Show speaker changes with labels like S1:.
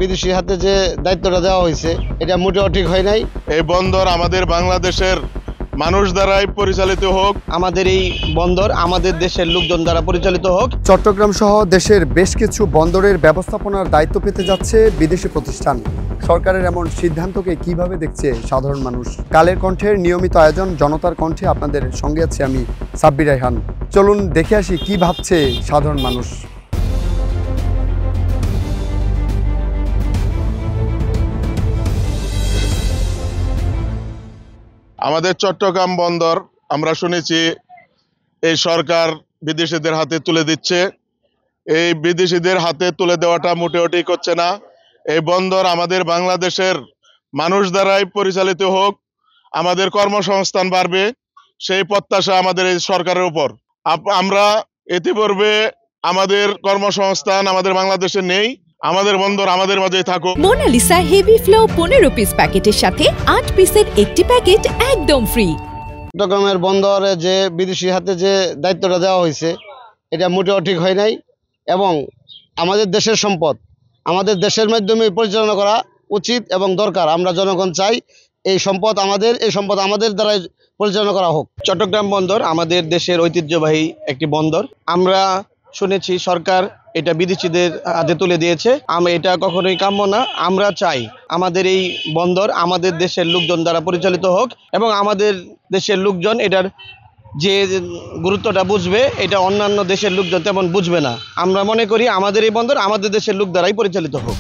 S1: বিদেশি হাতে যে দায়িত্বটা দেওয়া হয়েছে এটা মোটেও ঠিক হয় নাই।
S2: এই বন্দর আমাদের বাংলাদেশের মানুষ দ্বারাই পরিচালিত হোক।
S1: আমাদের এই বন্দর আমাদের দেশের লোকজন দ্বারা পরিচালিত হোক।
S3: চট্টগ্রাম সহ দেশের বেশ কিছু বন্দরের ব্যবস্থাপনার দায়িত্ব পেতে যাচ্ছে বিদেশি প্রতিষ্ঠান। সরকারের এমন সিদ্ধান্তকে কিভাবে দেখছে সাধারণ মানুষ? কালের কণ্ঠের নিয়মিত আয়োজন জনতার কণ্ঠে আপনাদের সঙ্গে আছি আমি সাব্বির রায়হান। চলুন দেখে আসি কি ভাবছে সাধারণ মানুষ।
S2: আমাদের চট্টগ্রাম বন্দর আমরা শুনেছি এই সরকার বিদেশিদের হাতে তুলে দিচ্ছে। এই বিদেশিদের হাতে তুলে দেওয়াটা মোটেও ঠিক হচ্ছে না। এই বন্দর আমাদের বাংলাদেশের মানুষ দ্বারাই পরিচালিত হোক, আমাদের কর্মসংস্থান বাড়বে, সেই প্রত্যাশা আমাদের এই সরকারের উপর। আমরা ইতিপূর্বে আমাদের কর্মসংস্থান আমাদের বাংলাদেশে নেই, আমাদের বন্দর আমাদের মাঝেই থাকুক।
S4: মোনালিসা হেভি ফ্লো 15 পিস প্যাকেটের সাথে 8 পিসের একটি প্যাকেট একদম ফ্রি।
S1: চট্টগ্রামের বন্দরে যে বিদেশি হাতে যে দায়িত্বটা দেওয়া হয়েছে এটা মোটেও ঠিক হয় নাই এবং আমাদের দেশের সম্পদ আমাদের দেশের মাধ্যমে পরিচালনা করা উচিত এবং দরকার। আমরা জনগণ চাই এই সম্পদ আমাদের দ্বারাই পরিচালনা করা হোক। চট্টগ্রাম বন্দর আমাদের দেশের ঐতিহ্যবাহী একটি বন্দর। আমরা শুনেছি সরকার এটা বিদেশিদের হাতে তুলে দিয়েছে। এটা কখনোই কাম্য না। আমরা চাই আমাদের এই বন্দর আমাদের দেশের লোকজন দ্বারা পরিচালিত হোক এবং আমাদের দেশের লোকজন এটার যে গুরুত্বটা বুঝবে, এটা অন্যান্য দেশের লোকজন তেমন বুঝবে না। আমরা মনে করি আমাদের এই বন্দর আমাদের দেশের লোক দ্বারাই পরিচালিত হোক।